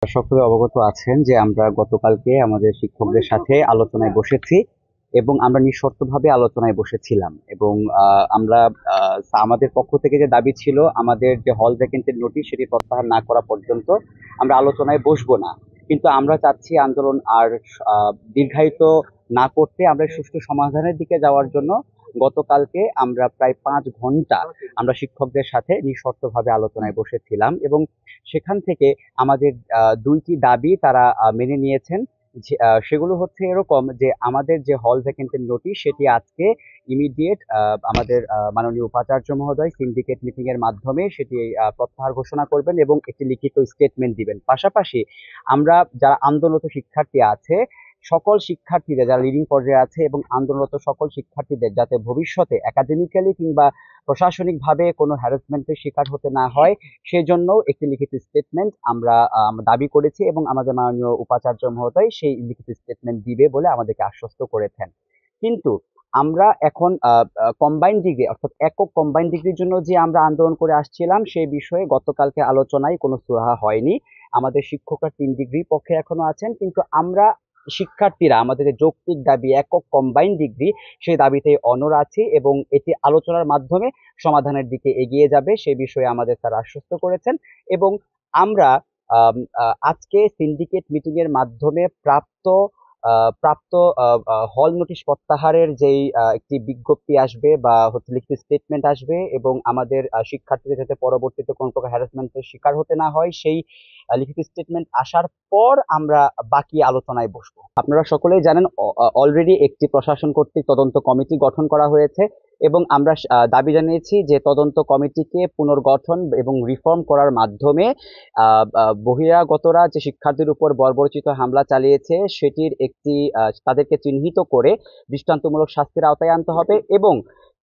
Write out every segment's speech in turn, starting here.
সকলে অবগত আছেন যে আমরা গতকালকে আমাদের শিক্ষকদের সাথে আলোচনায় বসেছি এবং আমরা নিঃশর্তভাবে আলোচনায় বসেছিলাম এবং আমরা আমাদের পক্ষ থেকে যে দাবি ছিল আমাদের যে হল ভ্যাকেন্সির নোটিশ সেটি প্রত্যাহার না করা পর্যন্ত আমরা আলোচনায় বসবো না। কিন্তু আমরা চাচ্ছি আন্দোলন আর দীর্ঘায়িত না করতে আমরা সুষ্ঠু সমাধানের দিকে যাওয়ার জন্য গতকালকে আমরা প্রায় 5 ঘন্টা আমরা শিক্ষকদের সাথে নিঃশর্তভাবে আলোচনায় বসেছিলাম এবং সেখান থেকে আমাদের 2টি দাবি তারা মেনে নিয়েছেন। সেগুলো হচ্ছে এরকম যে আমাদের যে হল ভ্যাকেন্সির নোটিশ সেটি আজকে ইমিডিয়েট আমাদের মাননীয় উপাচার্য মহোদয় সিন্ডিকেট মিটিং এর মাধ্যমে সেটি প্রত্যাহার ঘোষণা করবেন এবং একটি লিখিত স্টেটমেন্ট দিবেন। পাশাপাশি আমরা যারা আন্দোলনরত শিক্ষার্থী আছে সকল শিক্ষার্থীদের যারা লিডিং পর্যায়ে আছে এবং আন্দোলনরত সকল শিক্ষার্থীদের যাতে ভবিষ্যতে একাডেমিক্যালি কিংবা প্রশাসনিকভাবে কোনো হ্যারাসমেন্টের শিকার হতে না হয় সেজন্য একটি লিখিত স্টেটমেন্ট আমরা দাবি করেছি এবং আমাদের মাননীয় উপাচার্য মহোদয় সেই লিখিত স্টেটমেন্ট দিবে বলে আমাদেরকে আশ্বস্ত করেছেন। কিন্তু আমরা এখন কম্বাইন্ড ডিগ্রি অর্থাৎ একক কম্বাইন্ড ডিগ্রির জন্য যে আমরা আন্দোলন করে আসছিলাম সেই বিষয়ে গতকালকে আলোচনায় কোনো সুরাহা হয়নি। আমাদের শিক্ষকরা 3 ডিগ্রির পক্ষে এখনো আছেন, কিন্তু আমরা শিক্ষার্থীরা আমাদের যে যৌক্তিক দাবি একক কম্বাইন্ড ডিগ্রি সেই দাবিতে অনড় আছি এবং এটি আলোচনার মাধ্যমে সমাধানের দিকে এগিয়ে যাবে সে বিষয়ে আমাদের তারা আশ্বস্ত করেছেন। এবং আমরা আজকে সিন্ডিকেট মিটিং এর মাধ্যমে প্রাপ্ত প্রাপ্ত হল নোটিশ প্রত্যাহারের যেই একটি বিজ্ঞপ্তি আসবে বা হচ্ছে লিখিত স্টেটমেন্ট আসবে এবং আমাদের শিক্ষার্থীদের যাতে পরবর্তীতে কোনো প্রকার হ্যারাসমেন্টের শিকার হতে না হয় সেই লিখিত স্টেটমেন্ট আসার পর আমরা বাকি আলোচনায় বসবো। আপনারা সকলেই জানেন অলরেডি একটি প্রশাসন কর্তৃক তদন্ত কমিটি গঠন করা হয়েছে এবং আমরা দাবি জানিয়েছি যে তদন্ত কমিটিকে পুনর্গঠন এবং রিফর্ম করার মাধ্যমে বহিরাগতরা যে শিক্ষার্থীর উপর বর্বরোচিত হামলা চালিয়েছে সেটির একটি তাদেরকে চিহ্নিত করে দৃষ্টান্তমূলক শাস্তির আওতায় আনতে হবে এবং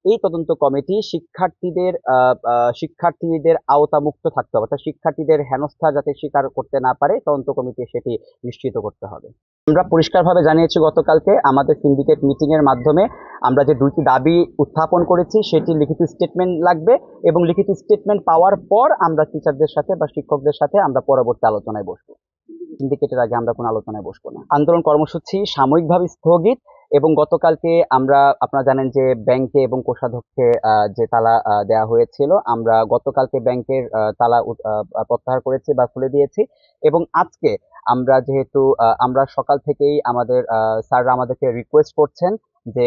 এই তদন্ত কমিটি শিক্ষার্থীদের আওতামুক্ত থাকতে হবে, অর্থাৎ শিক্ষার্থীদের হেনস্থা যাতে স্বীকার করতে না পারে তদন্ত কমিটি সেটি নিশ্চিত করতে হবে। আমরা পরিষ্কারভাবে জানিয়েছি গতকালকে আমাদের সিন্ডিকেট মিটিং এর মাধ্যমে আমরা যে 2টি দাবি উত্থাপন করেছি সেটি লিখিত স্টেটমেন্ট লাগবে এবং লিখিত স্টেটমেন্ট পাওয়ার পর আমরা টিচারদের সাথে বা শিক্ষকদের সাথে আমরা পরবর্তী আলোচনায় বসবো। সিন্ডিকেটের আগে আমরা কোনো আলোচনায় বসবো না। আন্দোলন কর্মসূচি সাময়িকভাবে স্থগিত এবং গতকালকে আমরা আপনারা জানেন যে ব্যাংকে এবং কোষাধ্যক্ষে যে তালা দেওয়া হয়েছিল আমরা গতকালকে ব্যাংকের তালা প্রত্যাহার করেছি বা খুলে দিয়েছি এবং আজকে আমরা যেহেতু আমরা সকাল থেকেই আমাদের স্যাররা আমাদেরকে রিকোয়েস্ট করছেন যে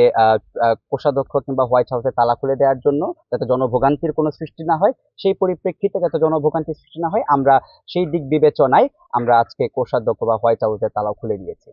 কোষাধ্যক্ষ কিংবা হোয়াইট হাউসে তালা খুলে দেওয়ার জন্য যাতে জনভোগান্তির কোনো সৃষ্টি না হয়, সেই পরিপ্রেক্ষিতে যাতে জনভোগান্তির সৃষ্টি না হয় আমরা সেই দিক বিবেচনায় আমরা আজকে কোষাধ্যক্ষ বা হোয়াইট হাউসের তালা খুলে দিয়েছি।